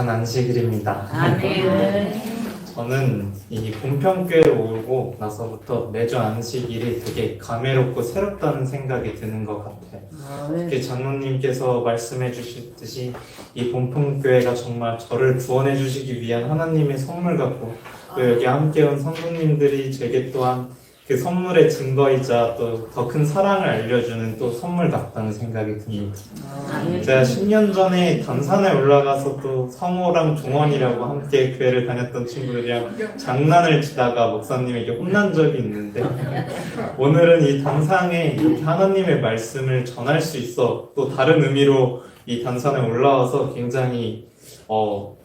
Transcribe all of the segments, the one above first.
거룩한 안식일입니다. 아멘. 저는 이 본평교회로 오고 나서부터 매주 안식일이 되게 감회롭고 새롭다는 생각이 드는 것 같아요. 특히 장로님께서 말씀해 주셨듯이 이 본평교회가 정말 저를 구원해 주시기 위한 하나님의 선물 같고, 또 여기 함께 온 성도님들이 제게 또한 그 선물의 증거이자 또 더 큰 사랑을 알려주는 또 선물 같다는 생각이 듭니다. 제가 10년 전에 단산에 올라가서 또 성호랑 종원이라고 함께 교회를 다녔던 친구들이랑 장난을 치다가 목사님에게 혼난 적이 있는데, 오늘은 이 단상에 이렇게 하나님의 말씀을 전할 수 있어 또 다른 의미로 이 단산에 올라와서 굉장히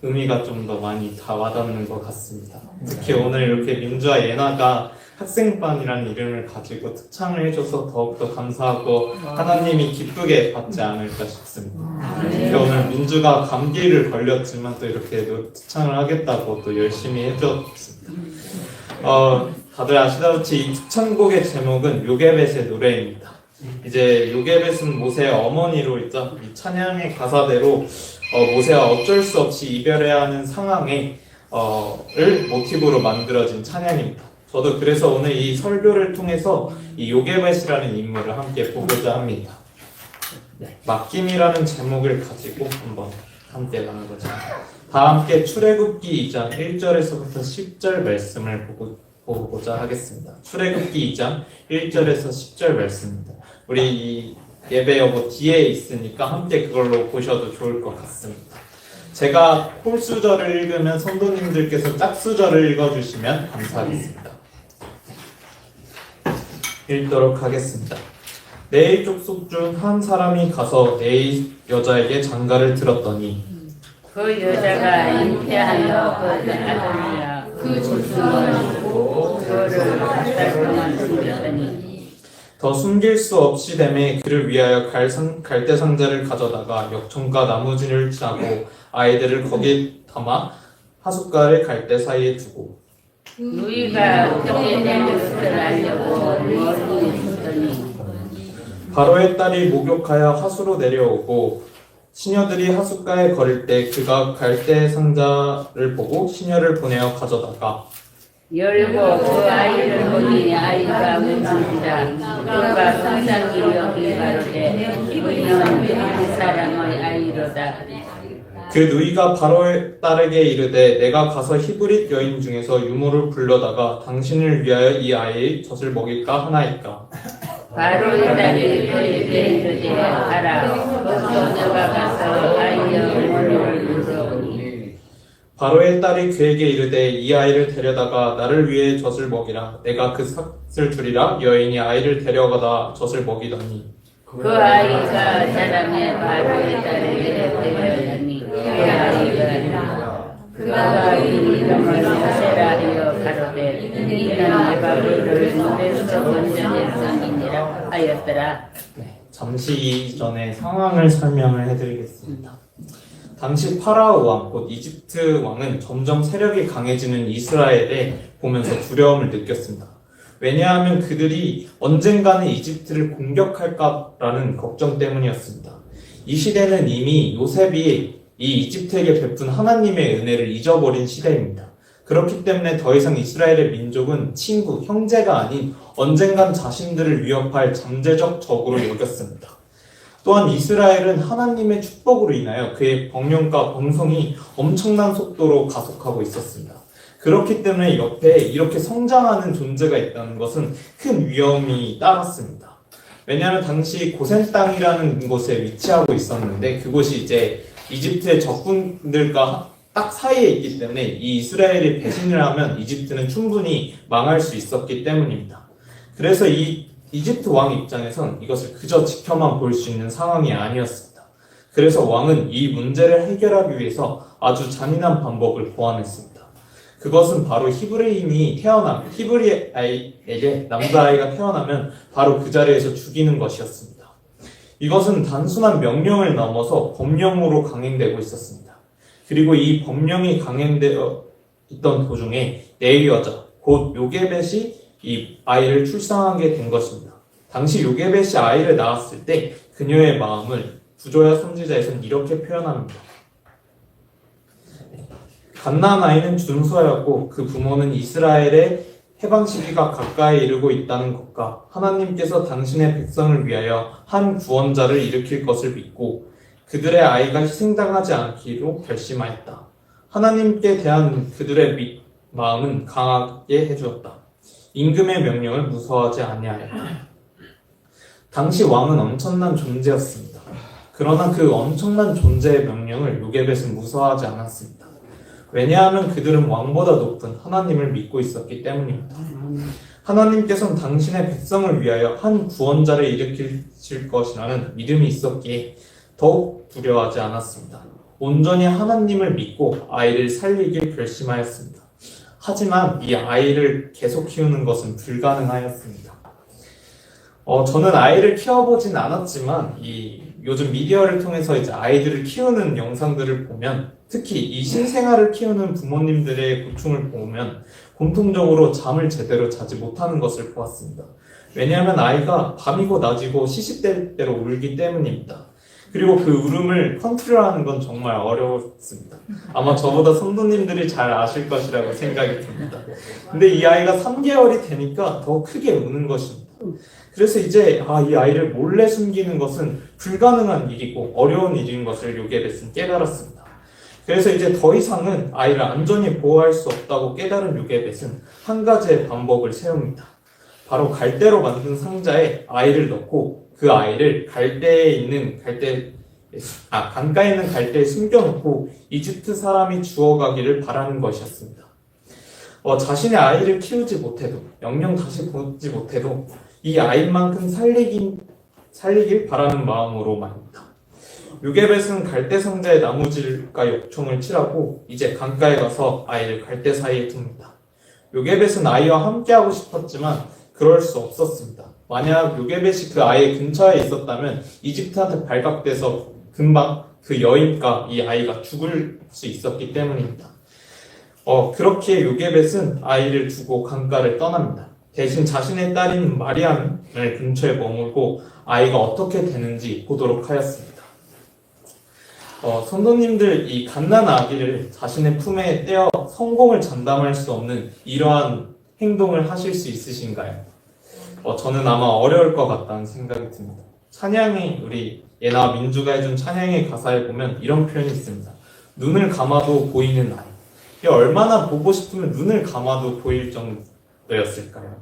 의미가 좀 더 많이 다 와닿는 것 같습니다. 특히 오늘 이렇게 민주와 예나가 학생반이라는 이름을 가지고 특창을 해줘서 더욱더 감사하고 하나님이 기쁘게 받지 않을까 싶습니다. 오늘 민주가 감기를 걸렸지만 또 이렇게 특창을 하겠다고 또 열심히 해줬습니다. 다들 아시다시피 이 특창곡의 제목은 요게벳의 노래입니다. 이제 요게벳은 모세의 어머니로 있죠. 이 찬양의 가사대로 모세와 어쩔 수 없이 이별해야 하는 상황을 모티브로 만들어진 찬양입니다. 저도 그래서 오늘 이 설교를 통해서 이 요게벳이라는 인물을 함께 보고자 합니다. 맡김이라는 제목을 가지고 한번 함께 나눠보자. 다 함께 출애굽기 2장 1절에서부터 10절 말씀을 보고자 하겠습니다. 출애굽기 2장 1절에서 10절 말씀입니다. 우리 이 예배 여보 뒤에 있으니까 함께 그걸로 보셔도 좋을 것 같습니다. 제가 홀수절을 읽으면 성도님들께서 짝수절을 읽어주시면 감사하겠습니다. 읽도록 하겠습니다. 레위 족속 중 한 사람이 가서 레위 여자에게 장가를 들었더니 그 여자가 잉태하여 그 아들이야 그 조승을 주고 그를 한 동안 숨겼더니 더 숨길 수 없이 되매 그를 위하여 갈대 상자를 가져다가 역청과 나무진을 짜고 아이들을 거기에 담아 하숫가를 갈대 사이에 두고 누이가 어떻게 내 것을 알려고 누워서 있었더니 바로의 딸이 목욕하여 하수로 내려오고 시녀들이 하숫가에 걸을 때 그가 갈대 상자를 보고 시녀를 보내어 가져다가 열고 그 아이를 보니 아이가 문지기다. 그가 상상이 여기 가로되 이는 그 사람의 아이로다. 그 누이가 바로의 딸에게 이르되 내가 가서 히브릿 여인 중에서 유모를 불러다가 당신을 위하여 이 아이의 젖을 먹일까 하나이까. 바로의 딸이 그에게 이르되 가라. 너가 가서 아이의 유모를 물어오니 바로의 딸이 그에게 이르되 이 아이를 데려다가 나를 위해 젖을 먹이라. 내가 그 삭을 주리라. 여인이 아이를 데려가다 젖을 먹이더니 그 아이가 자라매 바로의 딸에게 데려가니 그 아이가 그가 이 이름을 하세라 하여 가로되 이는 내가 그를 물에서 건져낸 성이니라 하였더라. 잠시 이전에 상황을 설명을 해드리겠습니다. 당시 파라오 왕, 곧 이집트 왕은 점점 세력이 강해지는 이스라엘에 보면서 두려움을 느꼈습니다. 왜냐하면 그들이 언젠가는 이집트를 공격할까라는 걱정 때문이었습니다. 이 시대는 이미 요셉이 이 이집트에게 베푼 하나님의 은혜를 잊어버린 시대입니다. 그렇기 때문에 더 이상 이스라엘의 민족은 친구, 형제가 아닌 언젠간 자신들을 위협할 잠재적 적으로 여겼습니다. 또한 이스라엘은 하나님의 축복으로 인하여 그의 번영과 번성이 엄청난 속도로 가속하고 있었습니다. 그렇기 때문에 옆에 이렇게 성장하는 존재가 있다는 것은 큰 위험이 따랐습니다. 왜냐하면 당시 고센 땅이라는 곳에 위치하고 있었는데 그곳이 이제 이집트의 적군들과 딱 사이에 있기 때문에 이 이스라엘이 배신을 하면 이집트는 충분히 망할 수 있었기 때문입니다. 그래서 이 이집트 왕 입장에선 이것을 그저 지켜만 볼 수 있는 상황이 아니었습니다. 그래서 왕은 이 문제를 해결하기 위해서 아주 잔인한 방법을 고안했습니다. 그것은 바로 히브리에게 남자아이가 태어나면 바로 그 자리에서 죽이는 것이었습니다. 이것은 단순한 명령을 넘어서 법령으로 강행되고 있었습니다. 그리고 이 법령이 강행되어 있던 도중에 레위 여자, 곧 요게벳이 이 아이를 출산하게 된 것입니다. 당시 요게벳이 아이를 낳았을 때 그녀의 마음을 구조야 선지자에서는 이렇게 표현합니다. 갓난 아이는 준수하였고 그 부모는 이스라엘의 해방 시기가 가까이 이르고 있다는 것과 하나님께서 당신의 백성을 위하여 한 구원자를 일으킬 것을 믿고 그들의 아이가 희생당하지 않기로 결심하였다. 하나님께 대한 그들의 마음은 강하게 해주었다. 임금의 명령을 무서워하지 아니하였다. 당시 왕은 엄청난 존재였습니다. 그러나 그 엄청난 존재의 명령을 요게벳은 무서워하지 않았습니다. 왜냐하면 그들은 왕보다 높은 하나님을 믿고 있었기 때문입니다. 하나님께서는 당신의 백성을 위하여 한 구원자를 일으키실 것이라는 믿음이 있었기에 더욱 두려워하지 않았습니다. 온전히 하나님을 믿고 아이를 살리길 결심하였습니다. 하지만 이 아이를 계속 키우는 것은 불가능하였습니다. 저는 아이를 키워보진 않았지만 요즘 미디어를 통해서 이제 아이들을 키우는 영상들을 보면 특히 이 신생아를 키우는 부모님들의 고충을 보면 공통적으로 잠을 제대로 자지 못하는 것을 보았습니다. 왜냐하면 아이가 밤이고 낮이고 시시때때로 대로 울기 때문입니다. 그리고 그 울음을 컨트롤하는 건 정말 어려웠습니다. 아마 저보다 성도님들이 잘 아실 것이라고 생각이 듭니다. 근데 이 아이가 3개월이 되니까 더 크게 우는 것입니다. 그래서 이제 이 아이를 몰래 숨기는 것은 불가능한 일이고 어려운 일인 것을 요게벳은 깨달았습니다. 그래서 이제 더 이상은 아이를 안전히 보호할 수 없다고 깨달은 요게벳은 한 가지의 방법을 세웁니다. 바로 갈대로 만든 상자에 아이를 넣고 그 아이를 강가에 있는 갈대에 숨겨놓고 이집트 사람이 주워가기를 바라는 것이었습니다. 자신의 아이를 키우지 못해도 영영 다시 보지 못해도 이 아이만큼 살리길 바라는 마음으로 말입니다. 요게벳은 갈대 상자에 나무질과 역총을 칠하고 이제 강가에 가서 아이를 갈대 사이에 둡니다. 요게벳은 아이와 함께하고 싶었지만 그럴 수 없었습니다. 만약 요게벳이 그 아이의 근처에 있었다면 이집트한테 발각돼서 금방 그 여인과 이 아이가 죽을 수 있었기 때문입니다. 그렇게 요게벳은 아이를 두고 강가를 떠납니다. 대신 자신의 딸인 마리암을 근처에 머물고 아이가 어떻게 되는지 보도록 하였습니다. 성도님들, 이 갓난 아기를 자신의 품에 떼어 성공을 장담할 수 없는 이러한 행동을 하실 수 있으신가요? 저는 아마 어려울 것 같다는 생각이 듭니다. 찬양이 우리 예나 민주가 해준 찬양의 가사에 보면 이런 표현이 있습니다. 눈을 감아도 보이는 아이. 이게 얼마나 보고 싶으면 눈을 감아도 보일 정도였을까요?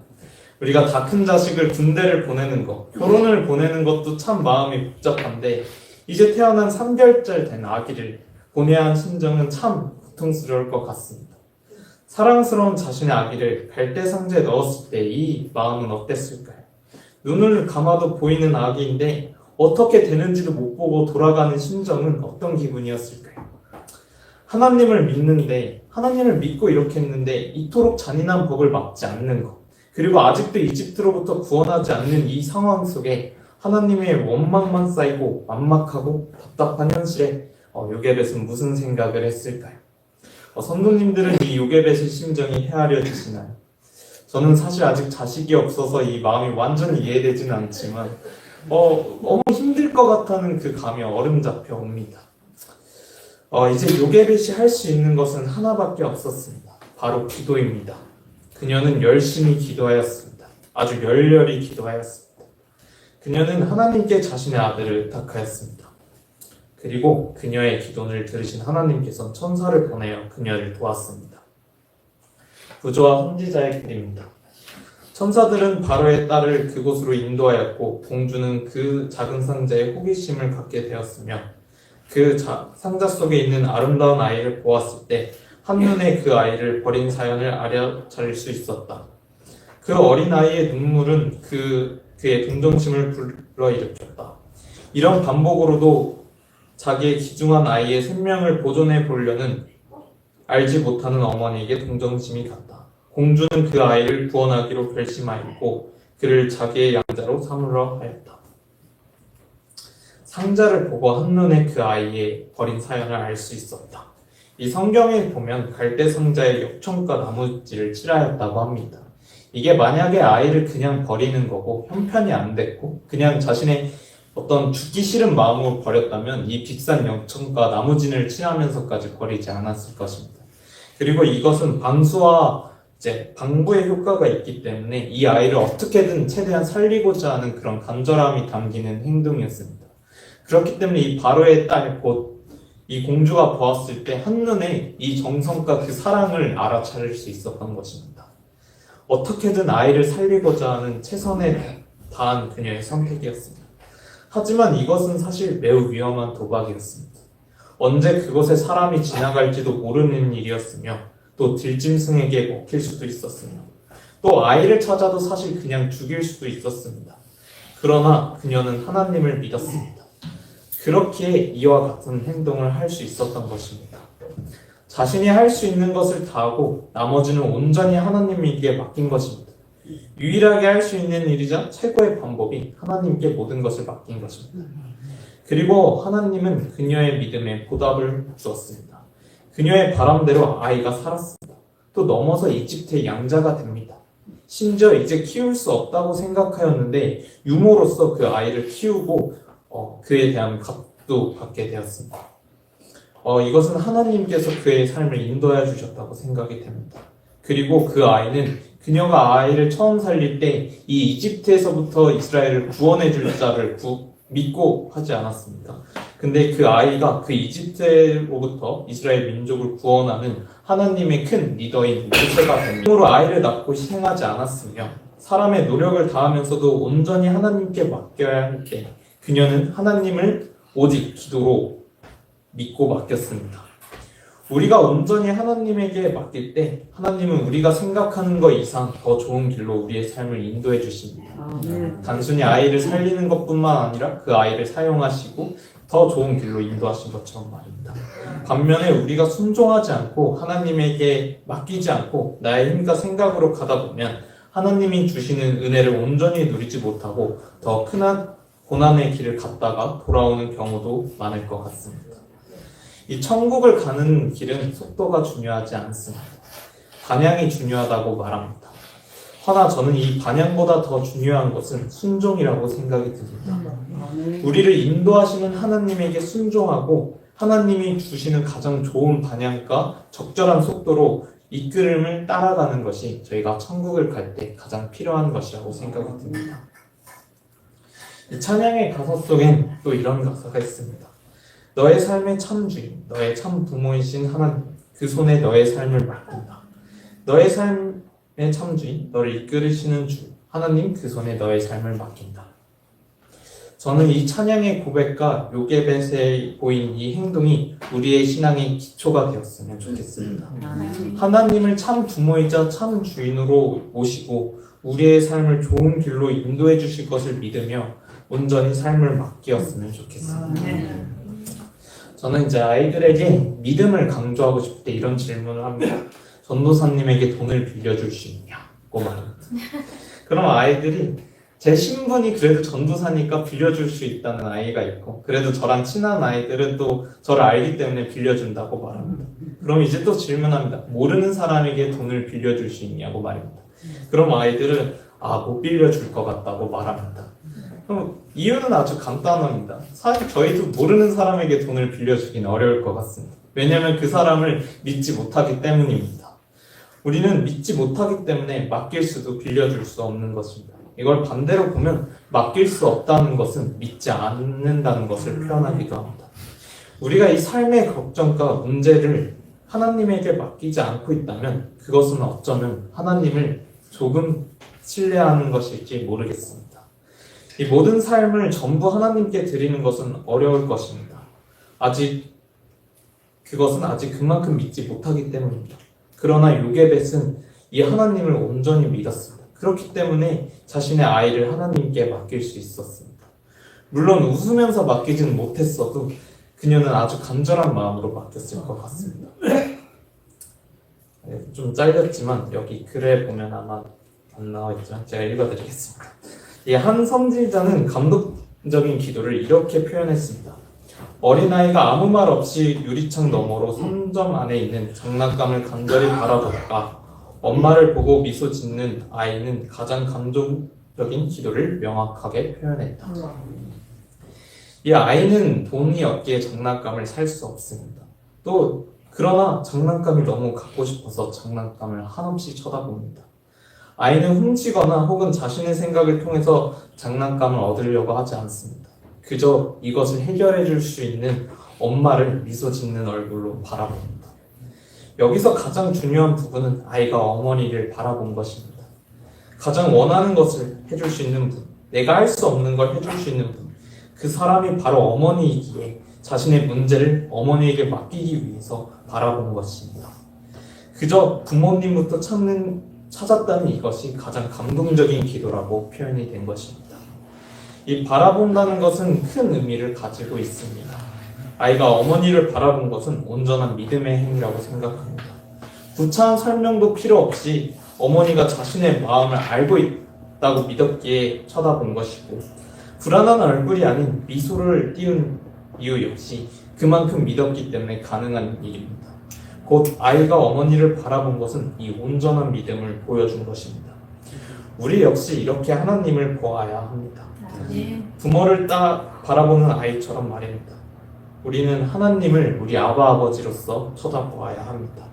우리가 다 큰 자식을 군대를 보내는 것, 결혼을 보내는 것도 참 마음이 복잡한데 이제 태어난 3개월째 된 아기를 보내야 하는 심정은 참 고통스러울 것 같습니다. 사랑스러운 자신의 아기를 갈대 상자에 넣었을 때 이 마음은 어땠을까요? 눈을 감아도 보이는 아기인데 어떻게 되는지도 못 보고 돌아가는 심정은 어떤 기분이었을까요? 하나님을 믿는데, 하나님을 믿고 이렇게 했는데 이토록 잔인한 법을 막지 않는 것, 그리고 아직도 이집트로부터 구원하지 않는 이 상황 속에 하나님의 원망만 쌓이고 만막하고 답답한 현실에 요게벳은 무슨 생각을 했을까요? 성도님들은 이 요게벳의 심정이 헤아려지시나요? 저는 사실 아직 자식이 없어서 이 마음이 완전히 이해되지는 않지만 너무 힘들 것 같다는 그 감이 어림잡혀 옵니다. 이제 요게벳이 할 수 있는 것은 하나밖에 없었습니다. 바로 기도입니다. 그녀는 열심히 기도하였습니다. 아주 열렬히 기도하였습니다. 그녀는 하나님께 자신의 아들을 의탁하였습니다. 그리고 그녀의 기도를 들으신 하나님께서는 천사를 보내어 그녀를 도왔습니다. 부조와 선지자의 글입니다. 천사들은 바로의 딸을 그곳으로 인도하였고 공주는 그 작은 상자에 호기심을 갖게 되었으며 그 상자 속에 있는 아름다운 아이를 보았을 때 한눈에 그 아이를 버린 사연을 알아차릴 수 있었다. 그 어린 아이의 눈물은 그의 동정심을 불러일으켰다. 이런 반복으로도 자기의 귀중한 아이의 생명을 보존해 보려는 알지 못하는 어머니에게 동정심이 갔다. 공주는 그 아이를 구원하기로 결심하였고 그를 자기의 양자로 삼으려 하였다. 상자를 보고 한눈에 그 아이의 버린 사연을 알 수 있었다. 이 성경에 보면 갈대 상자에 역청과 나무질을 칠하였다고 합니다. 이게 만약에 아이를 그냥 버리는 거고 형편이 안 됐고 그냥 자신의 어떤 죽기 싫은 마음으로 버렸다면 이 비싼 영천과 나무진을 칠하면서까지 버리지 않았을 것입니다. 그리고 이것은 방수와 이제 방부의 효과가 있기 때문에 이 아이를 어떻게든 최대한 살리고자 하는 그런 간절함이 담기는 행동이었습니다. 그렇기 때문에 이 바로의 딸 곧 이 공주가 보았을 때 한눈에 이 정성과 그 사랑을 알아차릴 수 있었던 것입니다. 어떻게든 아이를 살리고자 하는 최선에 다한 그녀의 선택이었습니다. 하지만 이것은 사실 매우 위험한 도박이었습니다. 언제 그곳에 사람이 지나갈지도 모르는 일이었으며 또 들짐승에게 먹힐 수도 있었으며 또 아이를 찾아도 사실 그냥 죽일 수도 있었습니다. 그러나 그녀는 하나님을 믿었습니다. 그렇기에 이와 같은 행동을 할 수 있었던 것입니다. 자신이 할 수 있는 것을 다하고 나머지는 온전히 하나님에게 맡긴 것입니다. 유일하게 할 수 있는 일이자 최고의 방법이 하나님께 모든 것을 맡긴 것입니다. 그리고 하나님은 그녀의 믿음에 보답을 주었습니다. 그녀의 바람대로 아이가 살았습니다. 또 넘어서 이집트의 양자가 됩니다. 심지어 이제 키울 수 없다고 생각하였는데 유모로서 그 아이를 키우고 그에 대한 값도 받게 되었습니다. 이것은 하나님께서 그의 삶을 인도해 주셨다고 생각이 됩니다. 그리고 그 아이는 그녀가 아이를 처음 살릴 때 이 이집트에서부터 이스라엘을 구원해 줄 자를 믿고 하지 않았습니다. 근데 그 아이가 그 이집트로부터 이스라엘 민족을 구원하는 하나님의 큰 리더인 모세가 됩니다. 힘으로 아이를 낳고 희생하지 않았으며 사람의 노력을 다하면서도 온전히 하나님께 맡겨야 할 때 그녀는 하나님을 오직 기도로 믿고 맡겼습니다. 우리가 온전히 하나님에게 맡길 때 하나님은 우리가 생각하는 것 이상 더 좋은 길로 우리의 삶을 인도해 주십니다. 단순히 아이를 살리는 것뿐만 아니라 그 아이를 사용하시고 더 좋은 길로 인도하신 것처럼 말입니다. 반면에 우리가 순종하지 않고 하나님에게 맡기지 않고 나의 힘과 생각으로 가다 보면 하나님이 주시는 은혜를 온전히 누리지 못하고 더 큰 고난의 길을 갔다가 돌아오는 경우도 많을 것 같습니다. 이 천국을 가는 길은 속도가 중요하지 않습니다. 반향이 중요하다고 말합니다. 허나 저는 이 반향보다 더 중요한 것은 순종이라고 생각이 듭니다. 우리를 인도하시는 하나님에게 순종하고 하나님이 주시는 가장 좋은 반향과 적절한 속도로 이끌음을 따라가는 것이 저희가 천국을 갈 때 가장 필요한 것이라고 생각이 듭니다. 이 찬양의 가사 속엔 또 이런 가사가 있습니다. 너의 삶의 참 주인, 너의 참 부모이신 하나님, 그 손에 너의 삶을 맡긴다. 너의 삶의 참 주인, 너를 이끌으시는 주, 하나님 그 손에 너의 삶을 맡긴다. 저는 이 찬양의 고백과 요게벳에 보인 이 행동이 우리의 신앙의 기초가 되었으면 좋겠습니다. 하나님을 참 부모이자 참 주인으로 모시고 우리의 삶을 좋은 길로 인도해 주실 것을 믿으며 온전히 삶을 맡기었으면 좋겠습니다. 저는 이제 아이들에게 믿음을 강조하고 싶을 때 이런 질문을 합니다. 전도사님에게 돈을 빌려줄 수 있냐고 말합니다. 그럼 아이들이 제 신분이 그래도 전도사니까 빌려줄 수 있다는 아이가 있고 그래도 저랑 친한 아이들은 또 저를 알기 때문에 빌려준다고 말합니다. 그럼 이제 또 질문합니다. 모르는 사람에게 돈을 빌려줄 수 있냐고 말입니다. 그럼 아이들은 못 빌려줄 것 같다고 말합니다. 그럼 이유는 아주 간단합니다. 사실 저희도 모르는 사람에게 돈을 빌려주기는 어려울 것 같습니다. 왜냐하면 그 사람을 믿지 못하기 때문입니다. 우리는 믿지 못하기 때문에 맡길 수도 빌려줄 수 없는 것입니다. 이걸 반대로 보면 맡길 수 없다는 것은 믿지 않는다는 것을 표현하기도 합니다. 우리가 이 삶의 걱정과 문제를 하나님에게 맡기지 않고 있다면 그것은 어쩌면 하나님을 조금 신뢰하는 것일지 모르겠습니다. 이 모든 삶을 전부 하나님께 드리는 것은 어려울 것입니다. 그것은 아직 그만큼 믿지 못하기 때문입니다. 그러나 요게벳은 이 하나님을 온전히 믿었습니다. 그렇기 때문에 자신의 아이를 하나님께 맡길 수 있었습니다. 물론 웃으면서 맡기지는 못했어도 그녀는 아주 간절한 마음으로 맡겼을 것 같습니다. 좀 잘렸지만 여기 글에 보면 아마 안 나와있지만 제가 읽어드리겠습니다. 이 한 선지자는 감동적인 기도를 이렇게 표현했습니다. 어린아이가 아무 말 없이 유리창 너머로 3점 안에 있는 장난감을 간절히 바라보다가 엄마를 보고 미소 짓는 아이는 가장 감동적인 기도를 명확하게 표현했다. 이 아이는 돈이 없기에 장난감을 살 수 없습니다. 또 그러나 장난감이 너무 갖고 싶어서 장난감을 한없이 쳐다봅니다. 아이는 훔치거나 혹은 자신의 생각을 통해서 장난감을 얻으려고 하지 않습니다. 그저 이것을 해결해 줄 수 있는 엄마를 미소 짓는 얼굴로 바라봅니다. 여기서 가장 중요한 부분은 아이가 어머니를 바라본 것입니다. 가장 원하는 것을 해줄 수 있는 분, 내가 할 수 없는 걸 해줄 수 있는 분, 그 사람이 바로 어머니이기에 자신의 문제를 어머니에게 맡기기 위해서 바라본 것입니다. 그저 부모님부터 찾았다는 이것이 가장 감동적인 기도라고 표현이 된 것입니다. 이 바라본다는 것은 큰 의미를 가지고 있습니다. 아이가 어머니를 바라본 것은 온전한 믿음의 행위라고 생각합니다. 구차한 설명도 필요 없이 어머니가 자신의 마음을 알고 있다고 믿었기에 쳐다본 것이고, 불안한 얼굴이 아닌 미소를 띄운 이유 역시 그만큼 믿었기 때문에 가능한 일입니다. 곧 아이가 어머니를 바라본 것은 이 온전한 믿음을 보여준 것입니다. 우리 역시 이렇게 하나님을 보아야 합니다. 부모를 딱 바라보는 아이처럼 말입니다. 우리는 하나님을 우리 아바 아버지로서 쳐다보아야 합니다.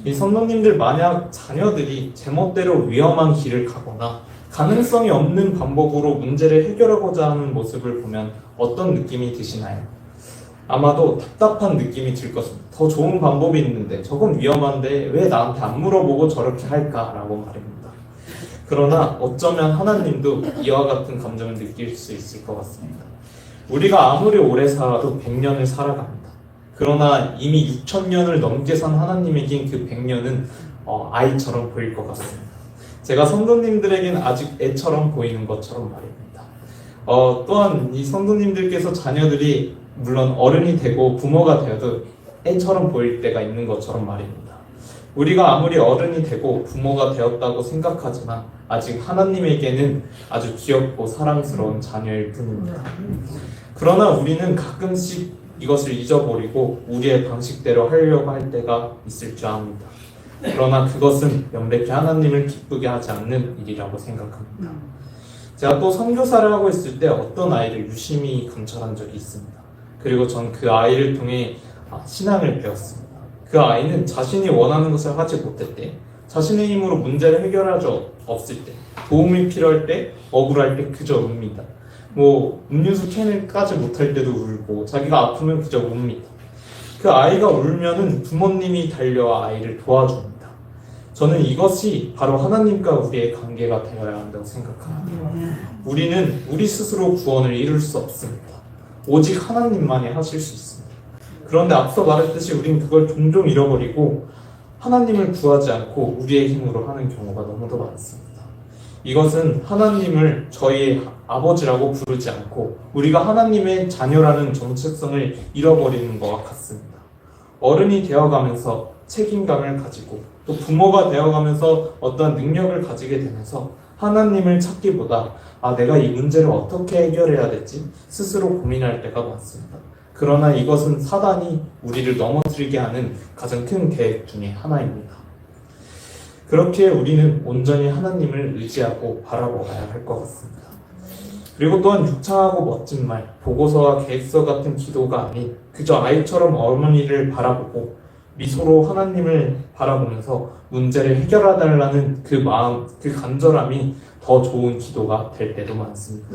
이 성도님들, 만약 자녀들이 제멋대로 위험한 길을 가거나 가능성이 없는 방법으로 문제를 해결하고자 하는 모습을 보면 어떤 느낌이 드시나요? 아마도 답답한 느낌이 들 것입니다. 더 좋은 방법이 있는데 저건 위험한데 왜 나한테 안 물어보고 저렇게 할까라고 말입니다. 그러나 어쩌면 하나님도 이와 같은 감정을 느낄 수 있을 것 같습니다. 우리가 아무리 오래 살아도 100년을 살아갑니다. 그러나 이미 6,000년을 넘게 산 하나님에겐 그 100년은 아이처럼 보일 것 같습니다. 제가 성도님들에겐 아직 애처럼 보이는 것처럼 말입니다. 또한 이 성도님들께서 자녀들이 물론 어른이 되고 부모가 되어도 애처럼 보일 때가 있는 것처럼 말입니다. 우리가 아무리 어른이 되고 부모가 되었다고 생각하지만 아직 하나님에게는 아주 귀엽고 사랑스러운 자녀일 뿐입니다. 그러나 우리는 가끔씩 이것을 잊어버리고 우리의 방식대로 하려고 할 때가 있을 줄 압니다. 그러나 그것은 명백히 하나님을 기쁘게 하지 않는 일이라고 생각합니다. 제가 또 선교사를 하고 있을 때 어떤 아이를 유심히 관찰한 적이 있습니다. 그리고 전 그 아이를 통해 신앙을 배웠습니다. 그 아이는 자신이 원하는 것을 하지 못할 때, 자신의 힘으로 문제를 해결할 수 없을 때, 도움이 필요할 때, 억울할 때 그저 웁니다. 음료수 캔을 까지 못할 때도 울고, 자기가 아프면 그저 웁니다. 그 아이가 울면은 부모님이 달려와 아이를 도와줍니다. 저는 이것이 바로 하나님과 우리의 관계가 되어야 한다고 생각합니다. 우리는 우리 스스로 구원을 이룰 수 없습니다. 오직 하나님만이 하실 수 있습니다. 그런데 앞서 말했듯이 우린 그걸 종종 잃어버리고 하나님을 구하지 않고 우리의 힘으로 하는 경우가 너무도 많습니다. 이것은 하나님을 저희의 아버지라고 부르지 않고 우리가 하나님의 자녀라는 정체성을 잃어버리는 것과 같습니다. 어른이 되어가면서 책임감을 가지고 또 부모가 되어가면서 어떠한 능력을 가지게 되면서 하나님을 찾기보다 내가 이 문제를 어떻게 해결해야 될지 스스로 고민할 때가 많습니다. 그러나 이것은 사단이 우리를 넘어뜨리게 하는 가장 큰 계획 중에 하나입니다. 그렇게 우리는 온전히 하나님을 의지하고 바라보아야 할 것 같습니다. 그리고 또한 유창하고 멋진 말, 보고서와 계획서 같은 기도가 아닌 그저 아이처럼 어머니를 바라보고 미소로 하나님을 바라보면서 문제를 해결해달라는 그 마음, 그 간절함이 더 좋은 기도가 될 때도 많습니다.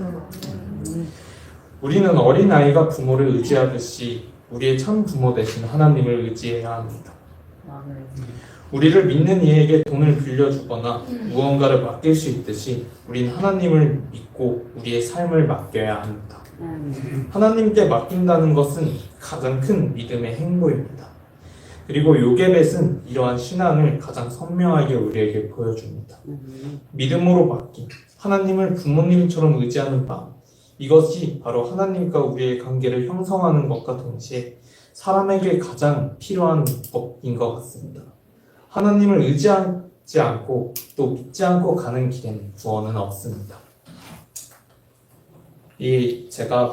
우리는 어린아이가 부모를 의지하듯이 우리의 참 부모 대신 하나님을 의지해야 합니다. 우리를 믿는 이에게 돈을 빌려주거나 무언가를 맡길 수 있듯이 우린 하나님을 믿고 우리의 삶을 맡겨야 합니다. 하나님께 맡긴다는 것은 가장 큰 믿음의 행보입니다. 그리고 요게벳은 이러한 신앙을 가장 선명하게 우리에게 보여줍니다. 믿음으로 맡김, 하나님을 부모님처럼 의지하는 마음, 이것이 바로 하나님과 우리의 관계를 형성하는 것과 동시에 사람에게 가장 필요한 법인 것 같습니다. 하나님을 의지하지 않고 또 믿지 않고 가는 길에는 구원은 없습니다. 제가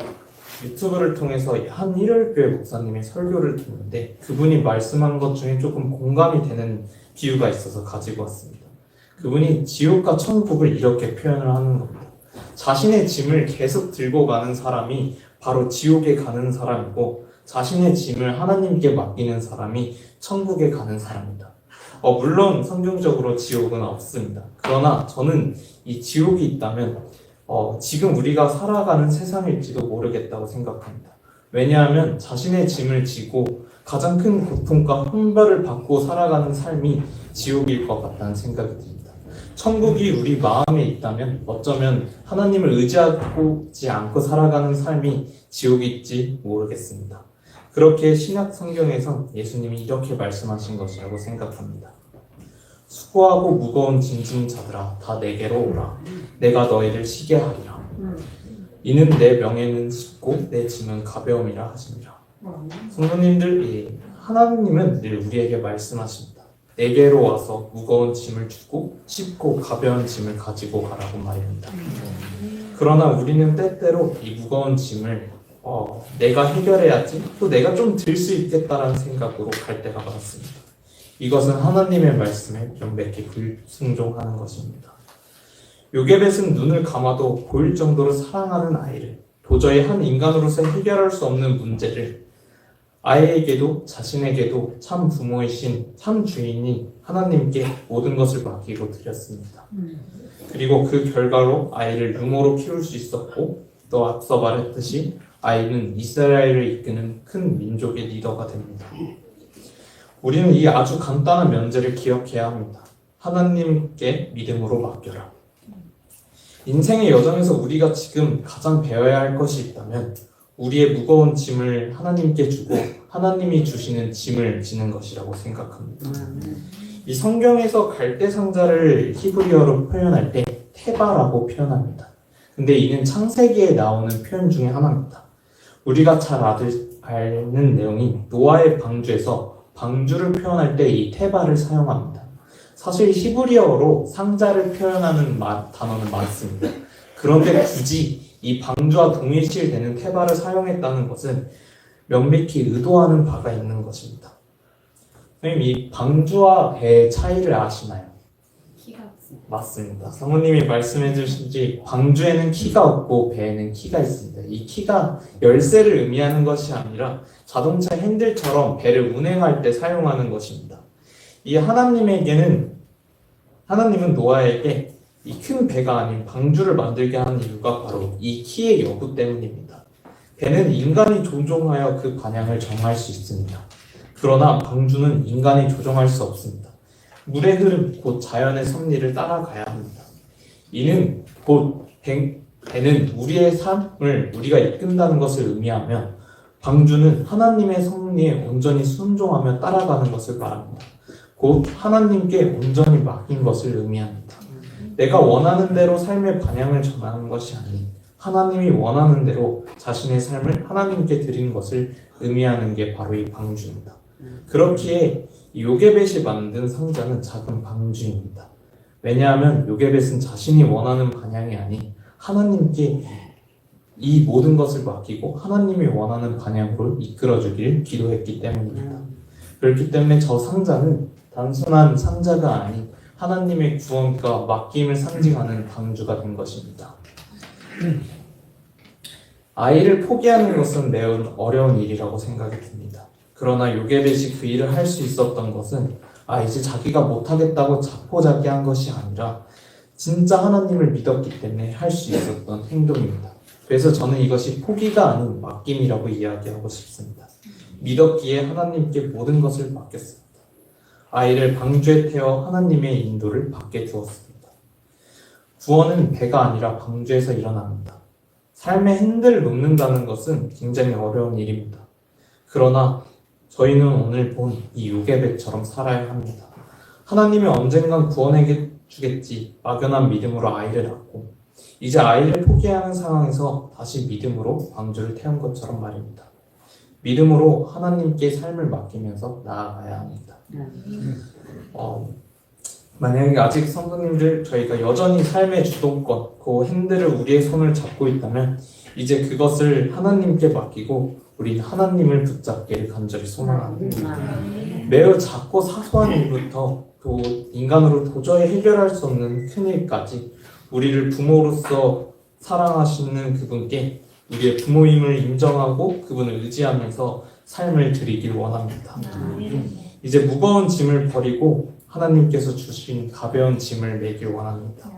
유튜브를 통해서 한 일요일교회 목사님의 설교를 듣는데 그분이 말씀한 것 중에 조금 공감이 되는 비유가 있어서 가지고 왔습니다. 그분이 지옥과 천국을 이렇게 표현을 하는 겁니다. 자신의 짐을 계속 들고 가는 사람이 바로 지옥에 가는 사람이고 자신의 짐을 하나님께 맡기는 사람이 천국에 가는 사람이다. 물론 성경적으로 지옥은 없습니다. 그러나 저는 이 지옥이 있다면 지금 우리가 살아가는 세상일지도 모르겠다고 생각합니다. 왜냐하면 자신의 짐을 지고 가장 큰 고통과 형벌을 받고 살아가는 삶이 지옥일 것 같다는 생각이 듭니다. 천국이 우리 마음에 있다면 어쩌면 하나님을 의지하지 않고 살아가는 삶이 지옥일지 모르겠습니다. 그렇게 신약 성경에선 예수님이 이렇게 말씀하신 것이라고 생각합니다. 수고하고 무거운 짐진 자들아 다 내게로 오라. 내가 너희를 쉬게 하리라. 이는 내 명예는 쉽고 내 짐은 가벼움이라 하시니라. 성도님들, 하나님은 늘 우리에게 말씀하십니다. 내게로 와서 무거운 짐을 주고 쉽고 가벼운 짐을 가지고 가라고 말입니다. 그러나 우리는 때때로 이 무거운 짐을 내가 해결해야지, 또 내가 좀 들 수 있겠다라는 생각으로 갈 때가 많습니다. 이것은 하나님의 말씀에 명백히 불순종하는 것입니다. 요게벳은 눈을 감아도 보일 정도로 사랑하는 아이를, 도저히 한 인간으로서 해결할 수 없는 문제를 아이에게도 자신에게도 참 부모이신 참 주인이 하나님께 모든 것을 맡기고 드렸습니다. 그리고 그 결과로 아이를 유모로 키울 수 있었고, 또 앞서 말했듯이 아이는 이스라엘을 이끄는 큰 민족의 리더가 됩니다. 우리는 이 아주 간단한 명제를 기억해야 합니다. 하나님께 믿음으로 맡겨라. 인생의 여정에서 우리가 지금 가장 배워야 할 것이 있다면 우리의 무거운 짐을 하나님께 주고 하나님이 주시는 짐을 지는 것이라고 생각합니다. 이 성경에서 갈대 상자를 히브리어로 표현할 때 테바라고 표현합니다. 근데 이는 창세기에 나오는 표현 중에 하나입니다. 우리가 잘 아는 내용이 노아의 방주에서 방주를 표현할 때 이 테바를 사용합니다. 사실 히브리어로 상자를 표현하는 단어는 많습니다. 그런데 굳이 이 방주와 동일시되는 테바를 사용했다는 것은 명백히 의도하는 바가 있는 것입니다. 선생님, 이 방주와 배의 차이를 아시나요? 키가 없습니다. 맞습니다. 사모님이 말씀해 주신지 방주에는 키가 없고 배에는 키가 있습니다. 이 키가 열쇠를 의미하는 것이 아니라 자동차 핸들처럼 배를 운행할 때 사용하는 것입니다. 이 하나님은 노아에게 이 큰 배가 아닌 방주를 만들게 하는 이유가 바로 이 키의 여부 때문입니다. 배는 인간이 조종하여 그 방향을 정할 수 있습니다. 그러나 방주는 인간이 조종할 수 없습니다. 물의 흐름, 곧 자연의 섭리를 따라가야 합니다. 이는 곧 배는 우리의 삶을 우리가 이끈다는 것을 의미하며 방주는 하나님의 섭리에 온전히 순종하며 따라가는 것을 말합니다. 곧 하나님께 온전히 맡긴 것을 의미합니다. 내가 원하는 대로 삶의 방향을 정하는 것이 아닌 하나님이 원하는 대로 자신의 삶을 하나님께 드리는 것을 의미하는 게 바로 이 방주입니다. 그렇기에 요게벳이 만든 상자는 작은 방주입니다. 왜냐하면 요게벳은 자신이 원하는 방향이 아닌 하나님께 이 모든 것을 맡기고 하나님이 원하는 방향으로 이끌어주길 기도했기 때문입니다. 그렇기 때문에 저 상자는 단순한 상자가 아닌 하나님의 구원과 맡김을 상징하는 방주가 된 것입니다. 아이를 포기하는 것은 매우 어려운 일이라고 생각이 듭니다. 그러나 요게벳이 그 일을 할 수 있었던 것은 이제 자기가 못하겠다고 자포자기한 것이 아니라 진짜 하나님을 믿었기 때문에 할 수 있었던 행동입니다. 그래서 저는 이것이 포기가 아닌 맡김이라고 이야기하고 싶습니다. 믿었기에 하나님께 모든 것을 맡겼습니다. 아이를 방주에 태워 하나님의 인도를 받게 두었습니다. 구원은 배가 아니라 방주에서 일어납니다. 삶의 핸들을 놓는다는 것은 굉장히 어려운 일입니다. 그러나 저희는 오늘 본 이 요게벳처럼 살아야 합니다. 하나님이 언젠간 구원해 주겠지 막연한 믿음으로 아이를 낳고 이제 아이를 포기하는 상황에서 다시 믿음으로 방주를 태운 것처럼 말입니다. 믿음으로 하나님께 삶을 맡기면서 나아가야 합니다. 만약에 아직 성도님들 저희가 여전히 삶의 주도권, 그 핸들을 우리의 손을 잡고 있다면 이제 그것을 하나님께 맡기고 우리는 하나님을 붙잡기를 간절히 소망합니다. 매우 작고 사소한 일부터 또 인간으로 도저히 해결할 수 없는 큰 일까지 우리를 부모로서 사랑하시는 그분께 우리의 부모임을 인정하고 그분을 의지하면서 삶을 드리길 원합니다. 이제 무거운 짐을 버리고 하나님께서 주신 가벼운 짐을 메길 원합니다.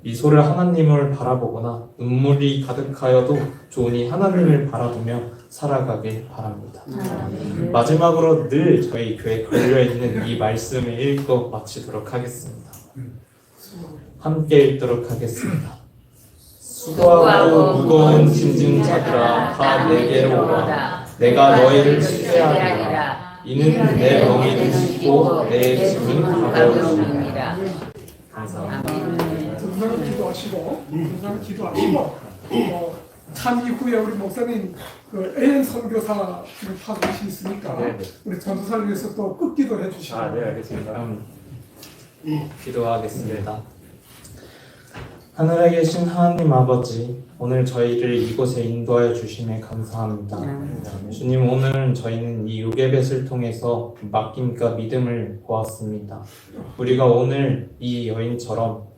미소를 하나님을 바라보거나 눈물이 가득하여도 좋으니 하나님을 바라보며 살아가길 바랍니다. 마지막으로 늘 저희 교회에 걸려있는 이 말씀을 읽고 마치도록 하겠습니다. 함께 읽도록 하겠습니다. 수고하고 무거운 짐진 자들아 다 내게로 오라. 내가 너희를 쉬게 하리라. 이는 내 멍에는 쉽고 내 짐은 가벼우니라. 감사합니다. 동상 기도하시고 참 이후에 우리 목사님 그 AN 선교사 지금 파송이 있으니까 우리 전도사를 위해서 또 끝기도 해주시고. 네, 알겠습니다. 기도하겠습니다. 하늘에 계신 하나님 아버지, 오늘 저희를 이곳에 인도하여 주심에 감사합니다. 주님, 오늘 저희는 이 요괴벳을 통해서 맡김과 믿음을 보았습니다. 우리가 오늘 이 여인처럼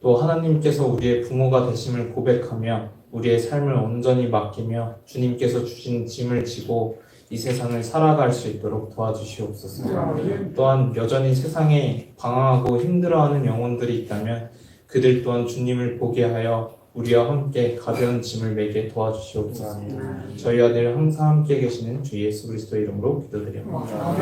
또 하나님께서 우리의 부모가 되심을 고백하며 우리의 삶을 온전히 맡기며 주님께서 주신 짐을 지고 이 세상을 살아갈 수 있도록 도와주시옵소서. 또한 여전히 세상에 방황하고 힘들어하는 영혼들이 있다면 그들 또한 주님을 보게 하여 우리와 함께 가벼운 짐을 메게 도와주시옵소서. 저희와 늘 항상 함께 계시는 주 예수 그리스도의 이름으로 기도드립니다.